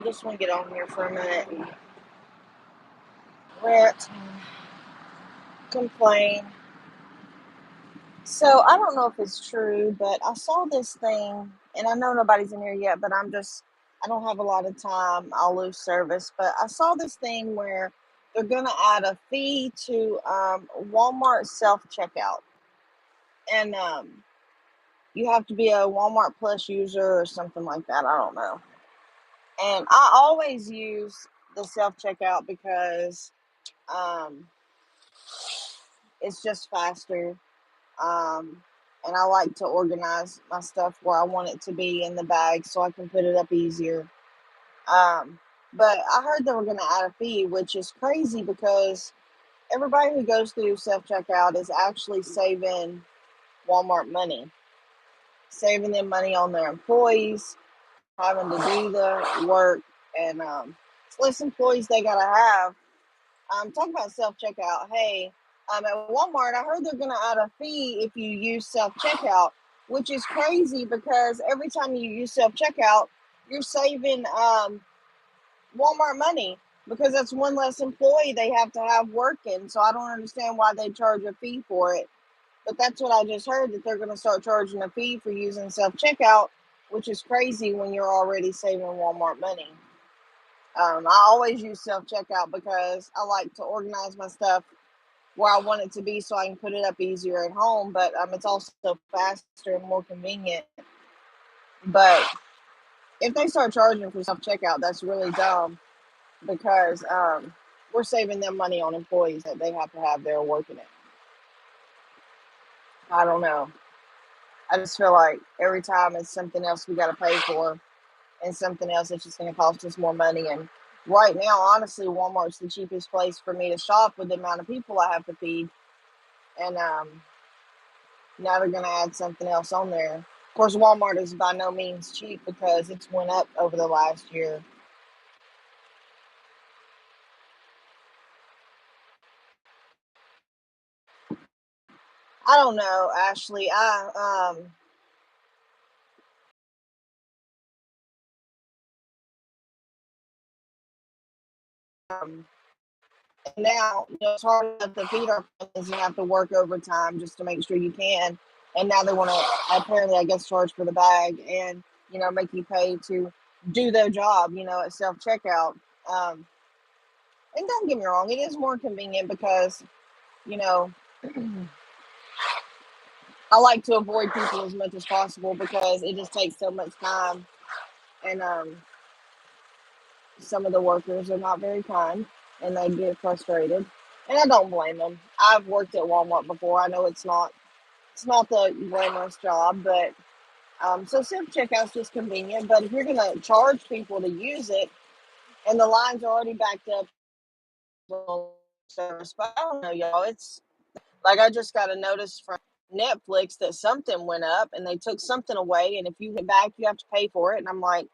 Just want to get on here for a minute and rant and complain. So I don't know if it's true, but I saw this thing, and I know nobody's in here yet, but I don't have a lot of time. I'll lose service. But I saw this thing where they're going to add a fee to Walmart self checkout. And you have to be a Walmart Plus user or something like that. I don't know. And I always use the self checkout because um, it's just faster. Um, and I like to organize my stuff where I want it to be in the bag so I can put it up easier. Um, but I heard they were going to add a fee, which is crazy because everybody who goes through self checkout is actually saving Walmart money, saving them money on their employees, having to do the work, and it's less employees they got to have. Talking about self checkout. Hey, at Walmart, I heard they're going to add a fee if you use self checkout, which is crazy because every time you use self checkout, you're saving Walmart money because that's one less employee they have to have working. So I don't understand why they charge a fee for it. But that's what I just heard, that they're going to start charging a fee for using self checkout, which is crazy when you're already saving Walmart money. I always use self checkout because I like to organize my stuff where I want it to be so I can put it up easier at home. But it's also faster and more convenient. But if they start charging for self checkout, that's really dumb because we're saving them money on employees that they have to have there working it. I don't know. I just feel like every time it's something else we got to pay for and something else that's just going to cost us more money. And right now, honestly, Walmart's the cheapest place for me to shop with the amount of people I have to feed. And now they're going to add something else on there. Of course, Walmart is by no means cheap because it's went up over the last year. I don't know, Ashley. Um now it's hard enough to feed our families. You have to work overtime just to make sure you can. And now they want to apparently, I guess, charge for the bag and make you pay to do their job. At self checkout. Um, and don't get me wrong, it is more convenient because you know I like to avoid people as much as possible because it just takes so much time, and some of the workers are not very kind, and they get frustrated, and I don't blame them. I've worked at Walmart before. I know it's not the glamorous job, but so self checkout's just convenient. But if you're gonna charge people to use it, and the lines are already backed up, service. But I don't know, y'all. It's like I just got a notice from Netflix that something went up and they took something away, and if you get back, you have to pay for it. And I'm like,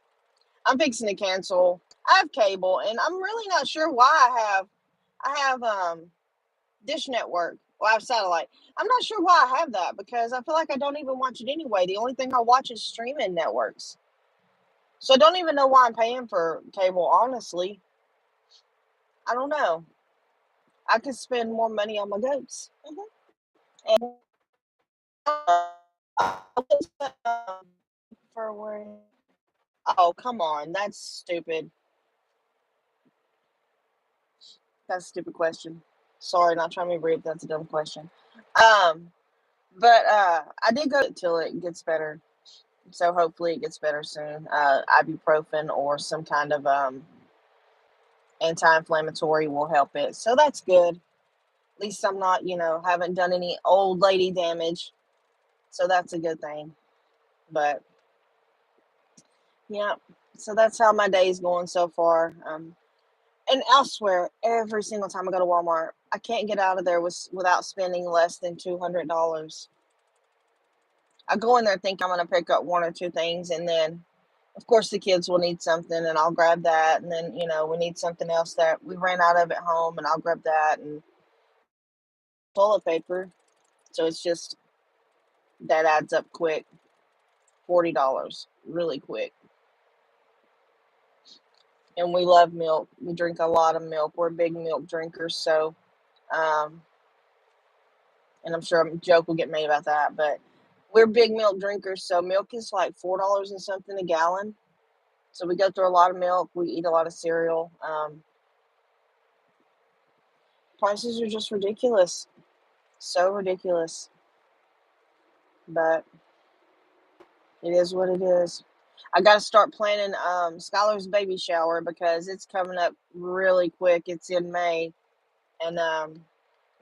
I'm fixing to cancel. I have cable, and I'm really not sure why I have Dish Network. Well, I have satellite. I'm not sure why I have that because I feel like I don't even watch it anyway. The only thing I watch is streaming networks. So I don't even know why I'm paying for cable, honestly. I don't know. I could spend more money on my goats. And for where? Oh, come on. That's stupid. That's a stupid question. Sorry, not trying to be rude. That's a dumb question. Um, but I did go till it gets better. So hopefully it gets better soon. Ibuprofen or some kind of anti-inflammatory will help it. So that's good. At least I'm not, haven't done any old lady damage. So that's a good thing. But yeah, so that's how my day's going so far. And I swear, every single time I go to Walmart, I can't get out of there without spending less than $200. I go in there thinking I'm going to pick up one or two things, and then, of course, the kids will need something, and I'll grab that. And then, we need something else that we ran out of at home, and I'll grab that, and toilet paper. So it's just that adds up quick. 40 really quick. and we love milk. We drink a lot of milk. We're big milk drinkers. So, um, and I'm sure Joke will get mad about that, but we're big milk drinkers. So milk is like $4 and something a gallon. So we go through a lot of milk. We eat a lot of cereal. Prices are just ridiculous. So ridiculous. But it is what it is. I got to start planning Skylar's baby shower because it's coming up really quick. It's in May, and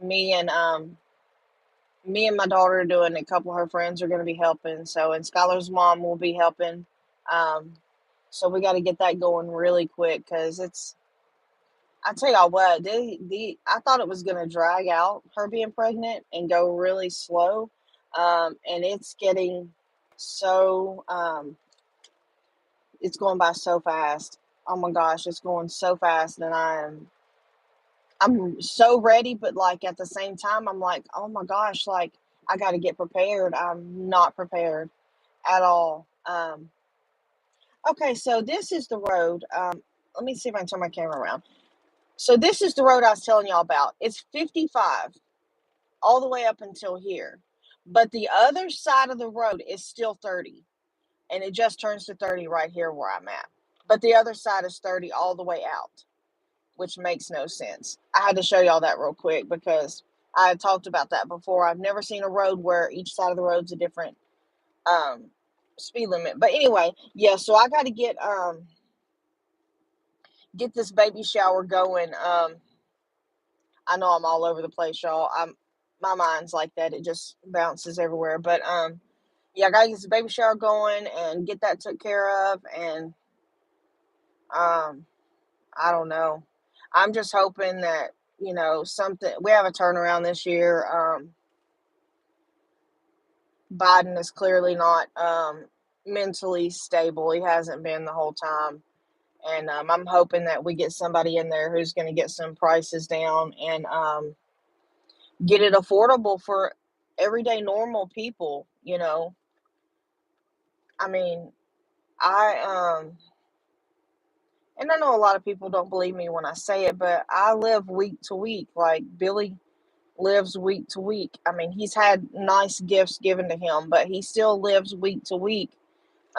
me and me and my daughter are doing. A couple of her friends are going to be helping. So, and Skylar's mom will be helping. Um, so we got to get that going really quick because it's. I tell y'all what, I thought it was going to drag out her being pregnant and go really slow, and it's getting so it's going by so fast. Oh my gosh, it's going so fast, and I'm so ready, but like at the same time, I'm like, oh my gosh, like I got to get prepared. I'm not prepared at all. Okay, so this is the road. Let me see if I can turn my camera around. So this is the road I was telling y'all about. It's 55 all the way up until here, but the other side of the road is still 30, and it just turns to 30 right here where I'm at. But the other side is 30 all the way out, which makes no sense. I had to show y'all that real quick because I had talked about that before. I've never seen a road where each side of the road's a different um, speed limit. But anyway, yeah. So I got to get this baby shower going. I know I'm all over the place, y'all. My mind's like that; it just bounces everywhere. But yeah, I got to get this baby shower going and get that took care of, and um, I don't know. I'm just hoping that, something we have a turnaround this year. Biden is clearly not mentally stable. He hasn't been the whole time. And I'm hoping that we get somebody in there who's going to get some prices down and get it affordable for everyday normal people. I mean, I and I know a lot of people don't believe me when I say it, but I live week to week. Like Billy lives week to week. I mean, he's had nice gifts given to him, but he still lives week to week.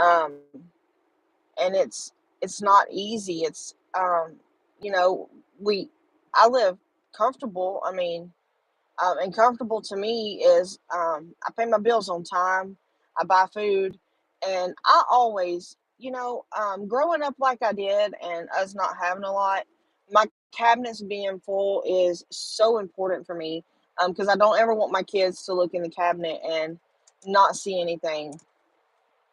Um, and it's not easy. It's you know, we I live comfortable. I mean, and comfortable to me is I pay my bills on time, I buy food, and I always, growing up like I did and us not having a lot, my cabinets being full is so important for me because I don't ever want my kids to look in the cabinet and not see anything.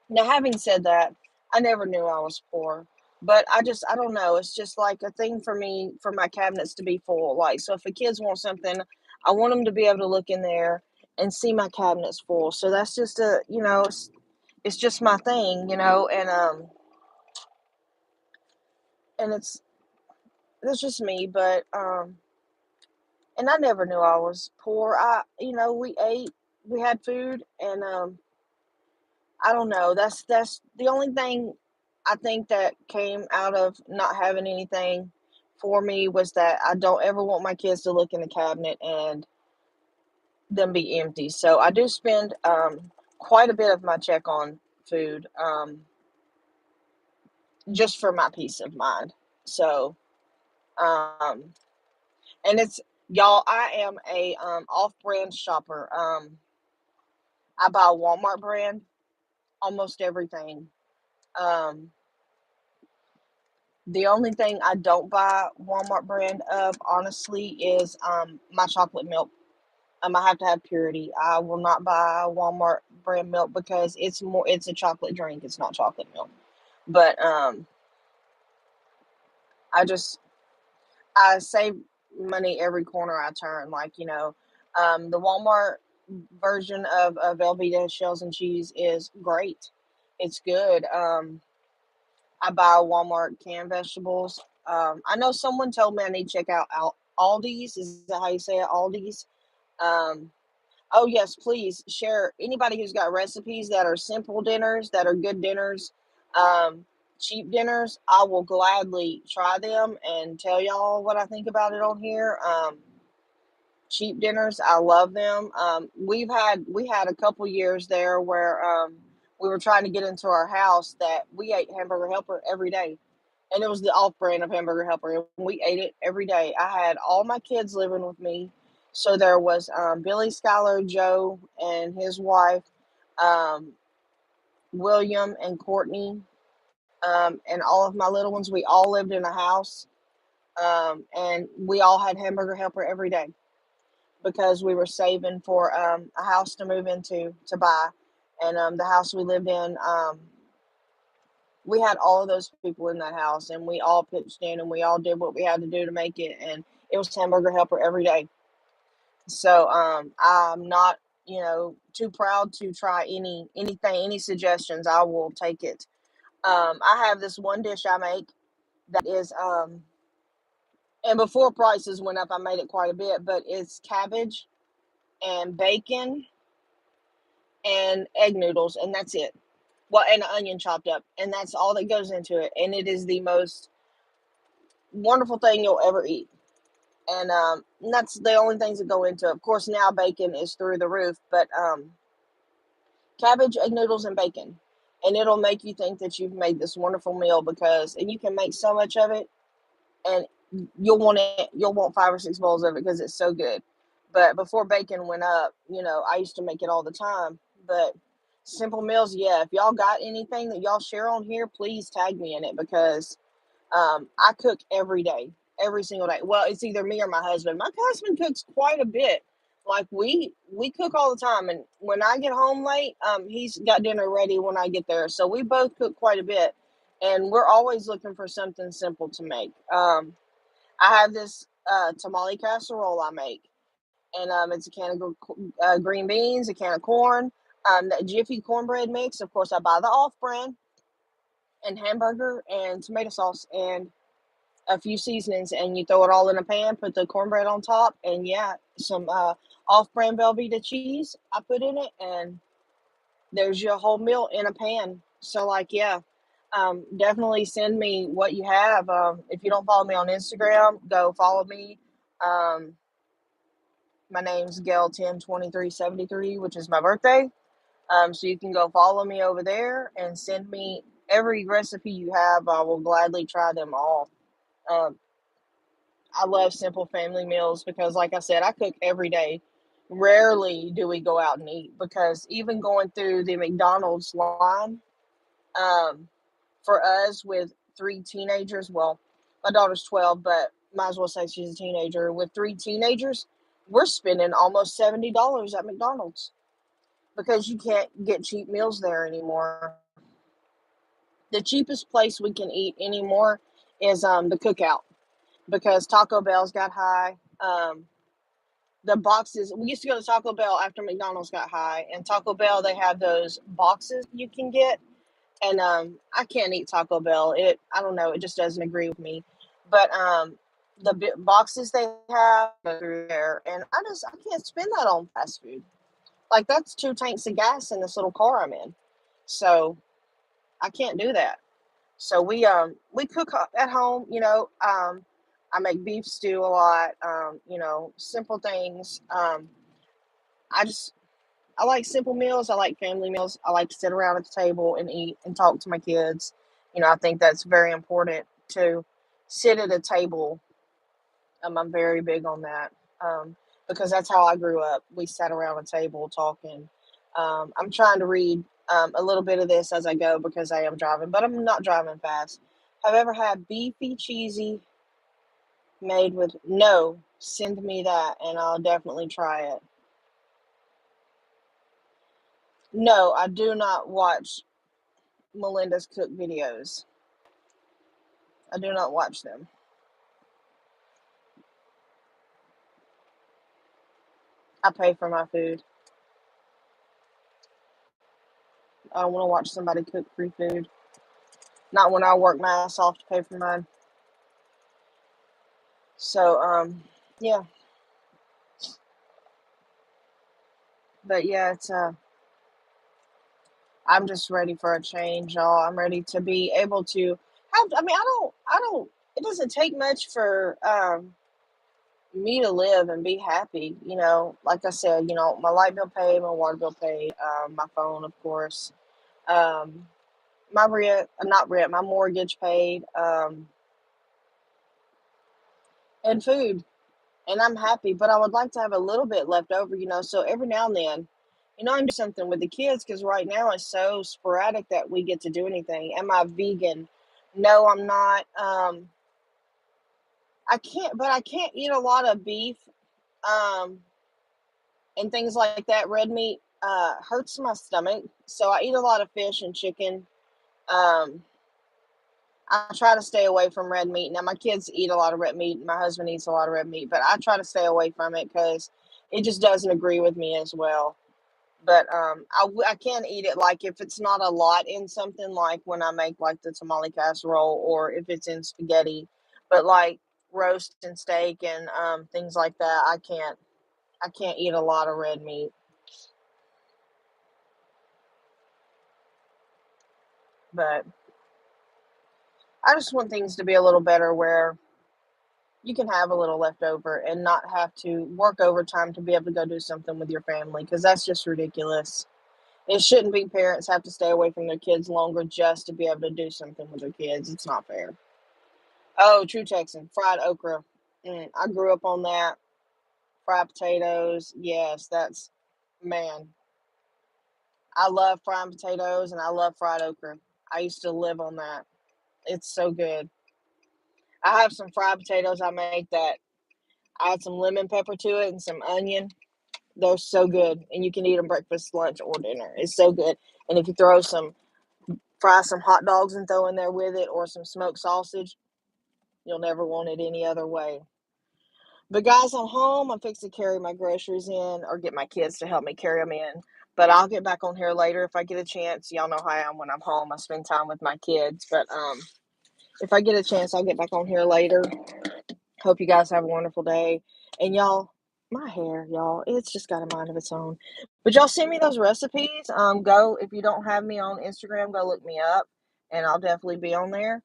Now, having said that, I never knew I was poor, but I don't know. It's just like a thing for me for my cabinets to be full. Like, so if the kids want something, I want them to be able to look in there and see my cabinets full. So that's just it's just my thing, and it's just me. But and I never knew I was poor. We ate, we had food, and I don't know. That's the only thing I think that came out of not having anything for me was that I don't ever want my kids to look in the cabinet and them be empty. So I do spend quite a bit of my check on food just for my peace of mind. So um, and it's y'all. I am a off-brand shopper. I buy a Walmart brand almost everything. Um, The only thing I don't buy Walmart brand of, honestly, is my chocolate milk. I have to have purity. I will not buy Walmart brand milk because it's a chocolate drink. It's not chocolate milk. But I just I save money every corner I turn. Like, the Walmart version of Velveeta shells and cheese is great. It's good. I buy Walmart canned vegetables. I know someone told me I need to check out Aldi's. Is that how you say it? Aldi's. Um, oh yes, please share anybody who's got recipes that are simple dinners that are good dinners. Um, cheap dinners, I will gladly try them and tell y'all what I think about it on here. Cheap dinners, I love them. We had a couple years there where we were trying to get into our house that we ate Hamburger Helper every day, and it was the off brand of Hamburger Helper, and we ate it every day. I had all my kids living with me, so there was Billy, Skylar, Joe, and his wife, um, William, and Courtney, and all of my little ones. We all lived in a house, and we all had Hamburger Helper every day because we were saving for a house to move into to buy, and the house we lived in, we had all of those people in that house, and we all pitched in, and we all did what we had to do to make it, and it was Hamburger Helper every day. So I'm not, too proud to try anything, any suggestions. I will take it. I have this one dish I make that is and before prices went up, I made it quite a bit, but it's cabbage and bacon and egg noodles, and that's it. Well, and an onion chopped up, and that's all that goes into it. And it is the most wonderful thing you'll ever eat. And that's the only things that go into it. Of course, now bacon is through the roof, but cabbage, egg noodles, and bacon, and it'll make you think that you've made this wonderful meal because, and you can make so much of it, and you'll want 5 or 6 bowls of it because it's so good. But before bacon went up, I used to make it all the time. But simple meals, yeah. If y'all got anything that y'all share on here, please tag me in it because I cook every day, every single day. Well, it's either me or my husband. My husband cooks quite a bit. Like we cook all the time, and when I get home late, he's got dinner ready when I get there. So we both cook quite a bit, and we're always looking for something simple to make. I have this tamale casserole I make, and it's a can of green beans, a can of corn, that Jiffy cornbread mix. Of course, I buy the off brand, and hamburger and tomato sauce and a few seasonings, and you throw it all in a pan. Put the cornbread on top, and yeah, some off brand Velveeta cheese I put in it, and there's your whole meal in a pan. So, like, yeah. Definitely send me what you have. If you don't follow me on Instagram, go follow me. Um, my name's Gail 102373, which is my birthday. So you can go follow me over there and send me every recipe you have. I will gladly try them all. Um, I love simple family meals because, like I said, I cook every day. Rarely do we go out and eat because even going through the McDonald's line, um, for us with three teenagers, well, my daughter's 12, but might as well say she's a teenager. With three teenagers, we're spending almost $70 at McDonald's because you can't get cheap meals there anymore. The cheapest place we can eat anymore is the Cookout because Taco Bell's got high. The boxes, we used to go to Taco Bell after McDonald's got high, and Taco Bell, they have those boxes you can get, and I can't eat Taco Bell. I don't know, it just doesn't agree with me. But the boxes they have through there, and I can't spend that on fast food. Like, that's 2 tanks of gas in this little car I'm in. So I can't do that. So we cook at home. I make beef stew a lot. Simple things. I just I like simple meals. I like family meals. I like to sit around at the table and eat and talk to my kids. I think that's very important to sit at a table. I'm very big on that because that's how I grew up. We sat around a table talking. I'm trying to read a little bit of this as I go because I am driving, but I'm not driving fast. Have you ever had beefy, cheesy made with? No, send me that and I'll definitely try it. No, I do not watch Melinda's cook videos. I do not watch them. I pay for my food. I don't want to watch somebody cook free food. Not when I work my ass off to pay for mine. So, yeah. But yeah, it's I'm just ready for a change, y'all. I'm ready to be able to have. I mean, I don't. It doesn't take much for me to live and be happy. Like I said, my light bill paid, my water bill paid, my phone, of course, um, my rent, not rent, my mortgage paid, and food. And I'm happy, but I would like to have a little bit left over, so every now and then, I can do something with the kids because right now it's so sporadic that we get to do anything. Am I vegan? No, I'm not. I can't eat a lot of beef, um, and things like that. Red meat hurts my stomach, so I eat a lot of fish and chicken. Um, I try to stay away from red meat. Now my kids eat a lot of red meat. My husband eats a lot of red meat, but I try to stay away from it because it just doesn't agree with me as well. But I can eat it like if it's not a lot in something, like when I make like the tamale casserole or if it's in spaghetti. But like roast and steak and things like that, I can't eat a lot of red meat. But I just want things to be a little better where you can have a little left over and not have to work overtime to be able to go do something with your family because that's just ridiculous. It shouldn't be parents have to stay away from their kids longer just to be able to do something with their kids. It's not fair. Oh, true Texan, fried okra. I grew up on that. Fried potatoes. Yes, man. I love fried potatoes and I love fried okra. I used to live on that. It's so good. I have some fried potatoes I make that I add some lemon pepper to it and some onion. They're so good, and you can eat them breakfast, lunch, or dinner. It's so good. And if you fry some hot dogs and throw in there with it, or some smoked sausage, you'll never want it any other way. But guys, I'm home. I'm fixing to carry my groceries in, or get my kids to help me carry them in. But I'll get back on here later if I get a chance. Y'all know how I am when I'm home. I spend time with my kids. But if I get a chance, I'll get back on here later. Hope you guys have a wonderful day. And y'all, my hair, y'all, it's just got a mind of its own. But y'all send me those recipes. Go if you don't have me on Instagram, go look me up, and I'll definitely be on there,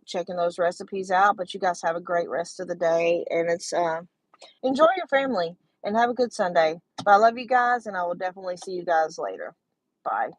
checking those recipes out. But you guys have a great rest of the day, and it's enjoy your family and have a good Sunday. But I love you guys, and I will definitely see you guys later. Bye.